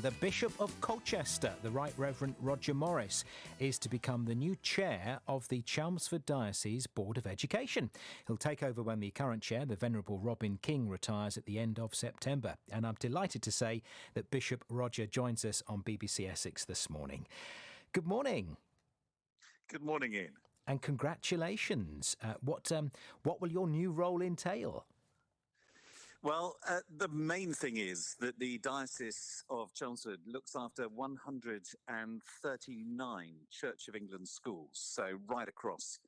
The Bishop of Colchester, the Right Reverend Roger Morris, is to become the new chair of the Chelmsford Diocese Board of Education. He'll take over when the current chair, the Venerable Robin King, retires at the end of September. And I'm delighted to say that Bishop Roger joins us on BBC Essex this morning. Good morning. Good morning, Ian. And congratulations. What will your new role entail? Well, the main thing is that the Diocese of Chelmsford looks after 139 Church of England schools, so right across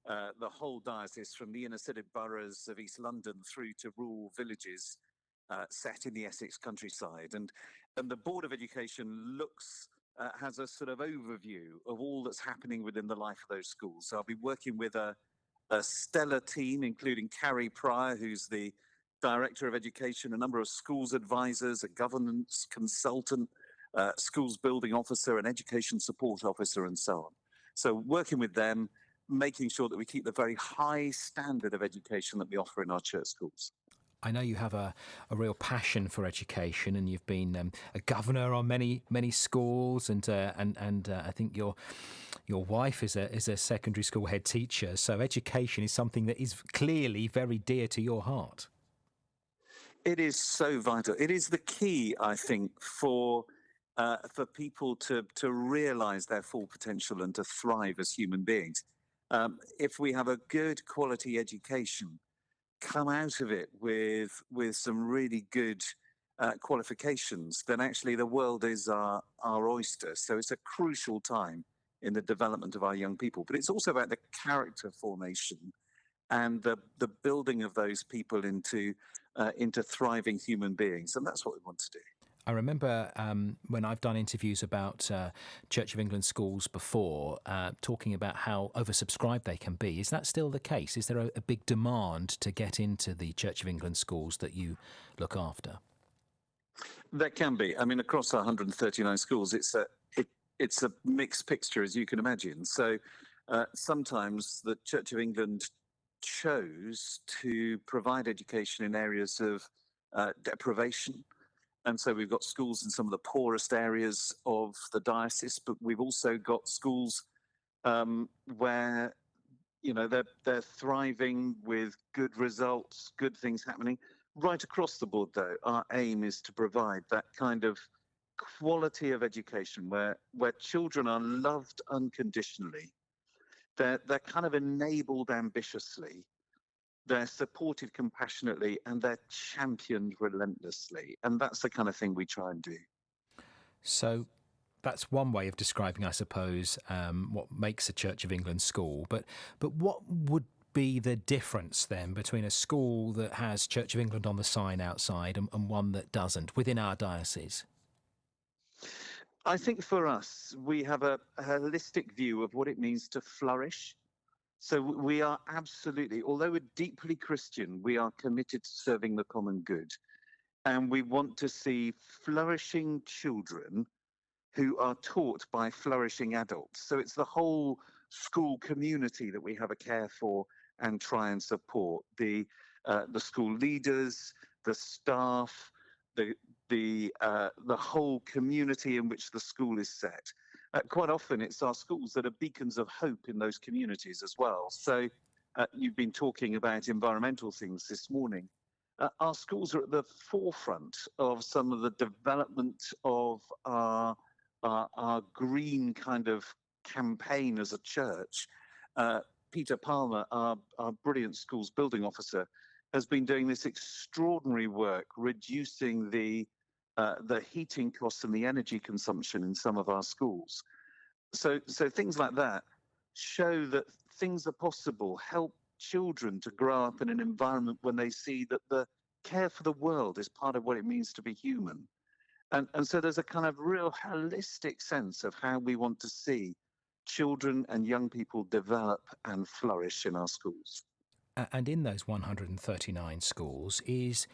the whole diocese, from the inner-city boroughs of East London through to rural villages set in the Essex countryside. And the Board of Education has a sort of overview of all that's happening within the life of those schools. So I'll be working with a stellar team, including Carrie Pryor, who's the Director of Education, a number of schools advisors, a governance consultant, schools building officer, an education support officer, and so on. So working with them, making sure that we keep the very high standard of education that we offer in our church schools. I know you have a real passion for education, and you've been a governor on many schools, and I think your wife is a secondary school head teacher. So education is something that is clearly very dear to your heart. It is so vital. It is the key, I think, for people to realise their full potential and to thrive as human beings. If we have a good quality education, come out of it with some really good qualifications, then actually the world is our oyster. So it's a crucial time in the development of our young people. But it's also about the character formation and the building of those people into thriving human beings. And that's what we want to do. I remember when I've done interviews about Church of England schools before, talking about how oversubscribed they can be. Is that still the case? Is there a big demand to get into the Church of England schools that you look after? There can be. I mean, across 139 schools, it's a mixed picture, as you can imagine. So sometimes the Church of England chose to provide education in areas of deprivation. And so we've got schools in some of the poorest areas of the diocese, but we've also got schools where, you know, they're thriving with good results, good things happening. Right across the board, though, our aim is to provide that kind of quality of education where children are loved unconditionally. They're kind of enabled ambitiously, they're supported compassionately, and they're championed relentlessly. And that's the kind of thing we try and do. So that's one way of describing, I suppose, what makes a Church of England school. But what would be the difference then between a school that has Church of England on the sign outside and one that doesn't within our diocese? I think for us, we have a holistic view of what it means to flourish. So we are absolutely, although we're deeply Christian, we are committed to serving the common good. And we want to see flourishing children who are taught by flourishing adults. So it's the whole school community that we have a care for and try and support. The school leaders, the staff, the whole community in which the school is set. Quite often it's our schools that are beacons of hope in those communities as well. So you've been talking about environmental things this morning. Our schools are at the forefront of some of the development of our green kind of campaign as a church. Peter Palmer, our brilliant schools building officer, has been doing this extraordinary work, reducing the heating costs and the energy consumption in some of our schools. So things like that show that things are possible, help children to grow up in an environment when they see that the care for the world is part of what it means to be human. And so there's a kind of real holistic sense of how we want to see children and young people develop and flourish in our schools. And in those 139 schools, is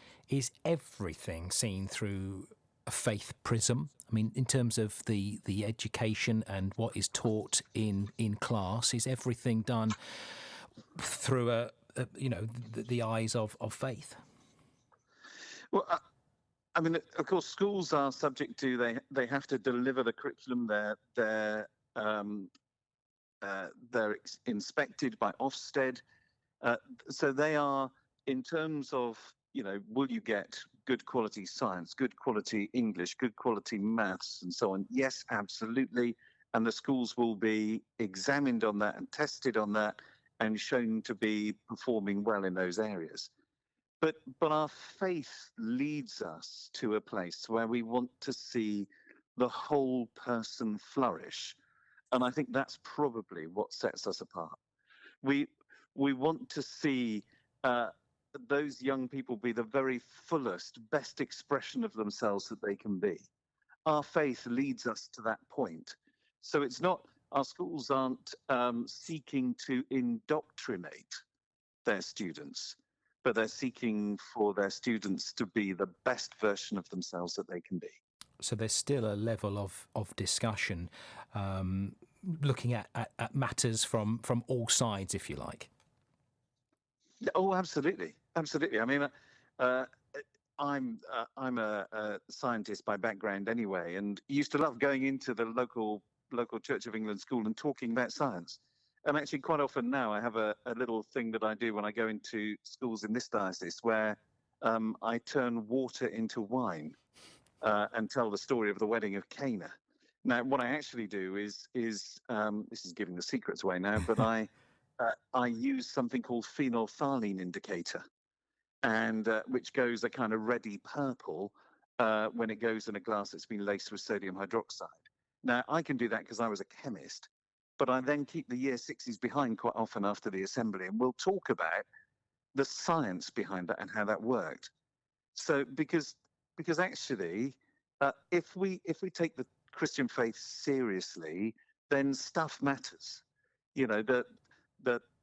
everything seen through a faith prism? I mean, in terms of the education and what is taught in class, is everything done through the eyes of faith? Well, I mean, of course, schools are subject to they have to deliver the curriculum. Um, they're inspected by Ofsted, so they are in terms of will you get good quality science, good quality English, good quality maths, and so on? Yes, absolutely. And the schools will be examined on that and tested on that and shown to be performing well in those areas. But our faith leads us to a place where we want to see the whole person flourish. And I think that's probably what sets us apart. We we want to see uh, those young people be the very fullest, best expression of themselves that they can be. Our faith leads us to that point. So it's not, our schools aren't seeking to indoctrinate their students, but they're seeking for their students to be the best version of themselves that they can be. So there's still a level of discussion, looking at matters from all sides, if you like. Oh, absolutely, absolutely. I mean, I'm a scientist by background anyway, and used to love going into the local Church of England school and talking about science. And actually, quite often now, I have a little thing that I do when I go into schools in this diocese, where I turn water into wine and tell the story of the wedding of Cana. Now, what I actually do is this is giving the secrets away now, but I use something called phenolphthalein indicator, and which goes a kind of reddy purple when it goes in a glass that's been laced with sodium hydroxide. Now, I can do that because I was a chemist, but I then keep the year sixes behind quite often after the assembly, and we'll talk about the science behind that and how that worked. So because actually, if we take the Christian faith seriously, then stuff matters. You know, the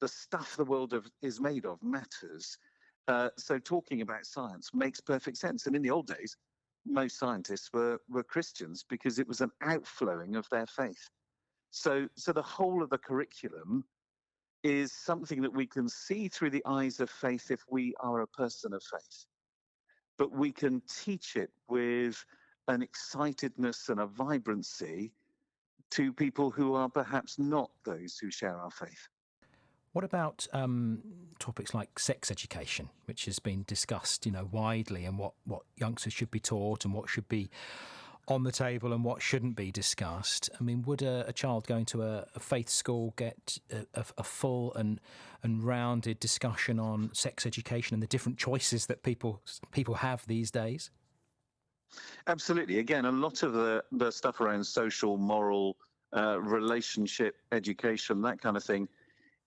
stuff the world is made of matters. So talking about science makes perfect sense. And in the old days, most scientists were Christians because it was an outflowing of their faith. So the whole of the curriculum is something that we can see through the eyes of faith if we are a person of faith. But we can teach it with an excitedness and a vibrancy to people who are perhaps not those who share our faith. What about topics like sex education, which has been discussed, widely, and what youngsters should be taught and what should be on the table and what shouldn't be discussed? I mean, would a child going to a faith school get a full and rounded discussion on sex education and the different choices that people have these days? Absolutely. Again, a lot of the stuff around social, moral, relationship, education, that kind of thing,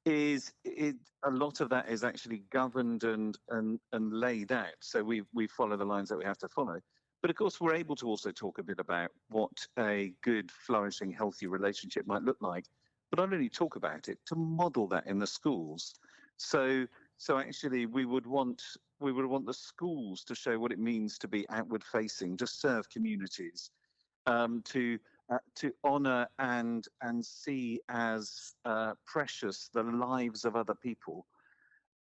a lot of that is actually governed and laid out. So we follow the lines that we have to follow. But of course, we're able to also talk a bit about what a good, flourishing, healthy relationship might look like. But not only talk about it, to model that in the schools. So actually, we would want the schools to show what it means to be outward facing, to serve communities, to honour and see as precious the lives of other people.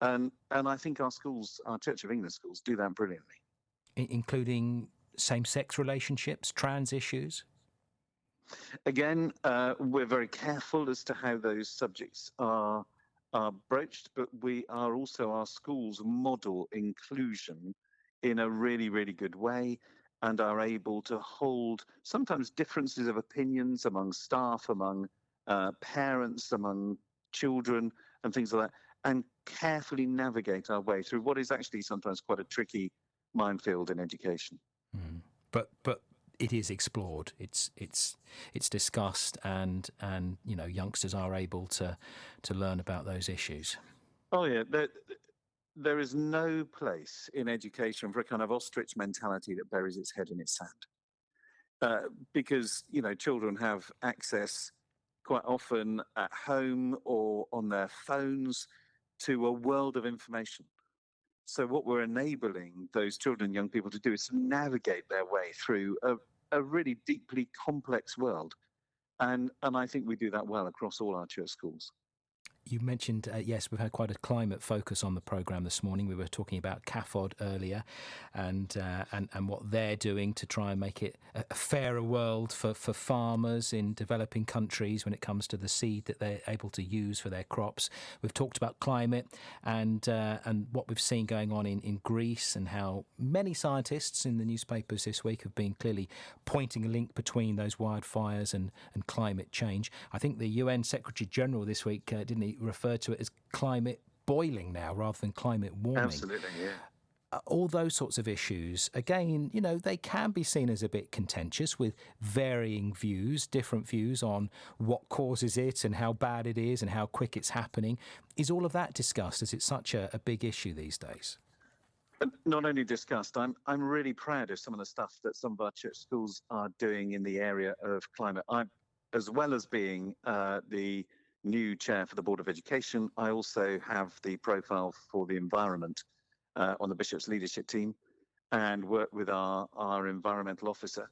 And I think our schools, our Church of England schools, do that brilliantly. Including same-sex relationships, trans issues? Again, we're very careful as to how those subjects are broached, but our schools model inclusion in a really, really good way and are able to hold sometimes differences of opinions among staff, among parents, among children and things like that, and carefully navigate our way through what is actually sometimes quite a tricky minefield in education. Mm. But it is explored. It's discussed, and youngsters are able to learn about those issues. Oh yeah, there is no place in education for a kind of ostrich mentality that buries its head in its sand, because children have access quite often at home or on their phones to a world of information. So what we're enabling those children and young people to do is to navigate their way through a really deeply complex world. And I think we do that well across all our church schools. You mentioned, yes, we've had quite a climate focus on the programme this morning. We were talking about CAFOD earlier and what they're doing to try and make it a fairer world for farmers in developing countries when it comes to the seed that they're able to use for their crops. We've talked about climate and what we've seen going on in Greece, and how many scientists in the newspapers this week have been clearly pointing a link between those wildfires and climate change. I think the UN Secretary General this week, didn't he, refer to it as climate boiling now rather than climate warming. Absolutely, yeah. All those sorts of issues, again, they can be seen as a bit contentious, with varying views, different views on what causes it and how bad it is and how quick it's happening. Is all of that discussed, as it's such a big issue these days? Not only discussed, I'm really proud of some of the stuff that some of our church schools are doing in the area of climate. As well as being the new chair for the Board of Education, I also have the profile for the environment on the Bishop's leadership team, and work with our environmental officer.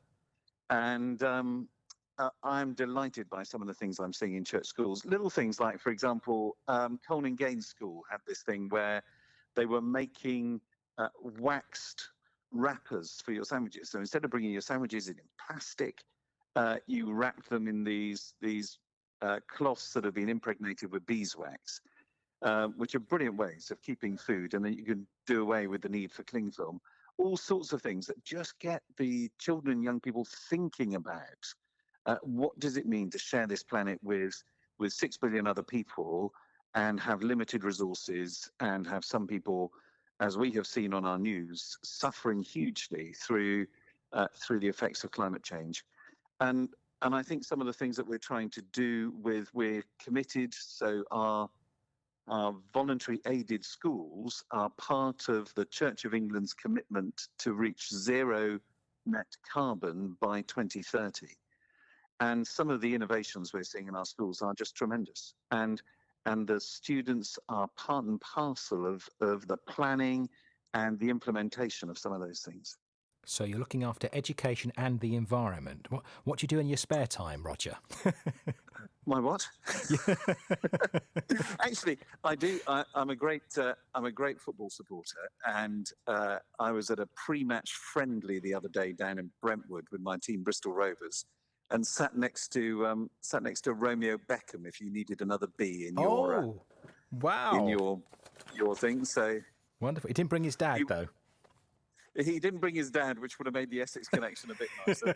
And I'm delighted by some of the things I'm seeing in church schools. Little things like, for example, Colne Gaines School had this thing where they were making waxed wrappers for your sandwiches. So instead of bringing your sandwiches in plastic, you wrap them in these cloths that have been impregnated with beeswax, which are brilliant ways of keeping food, and then you can do away with the need for cling film. All sorts of things that just get the children and young people thinking about what does it mean to share this planet with 6 billion other people, and have limited resources, and have some people, as we have seen on our news, suffering hugely through the effects of climate change. And I think some of the things that we're trying to do we're committed. So our voluntary aided schools are part of the Church of England's commitment to reach zero net carbon by 2030. And some of the innovations we're seeing in our schools are just tremendous. And the students are part and parcel of the planning and the implementation of some of those things. So you're looking after education and the environment. What do you do in your spare time, Roger? My what? Actually, I do. I'm a great football supporter, and I was at a pre-match friendly the other day down in Brentwood with my team, Bristol Rovers, and sat next to Romeo Beckham. If you needed another B in your wow, in your thing, so wonderful. He didn't bring his dad though. He didn't bring his dad, which would have made the Essex connection a bit nicer.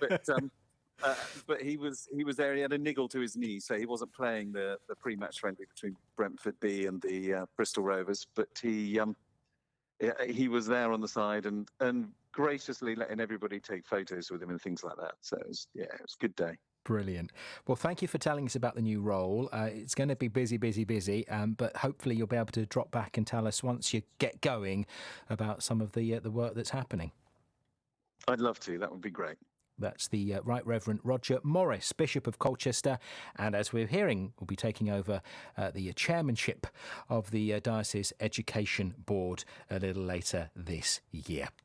But he was there. He had a niggle to his knee, so he wasn't playing the pre-match friendly between Brentford B and the Bristol Rovers. But he was there on the side and graciously letting everybody take photos with him and things like that. So it was a good day. Brilliant. Well, thank you for telling us about the new role. It's going to be busy, but hopefully you'll be able to drop back and tell us once you get going about some of the work that's happening. I'd love to. That would be great. That's the Right Reverend Roger Morris, Bishop of Colchester, and as we're hearing, will be taking over the chairmanship of the Diocese Education Board a little later this year.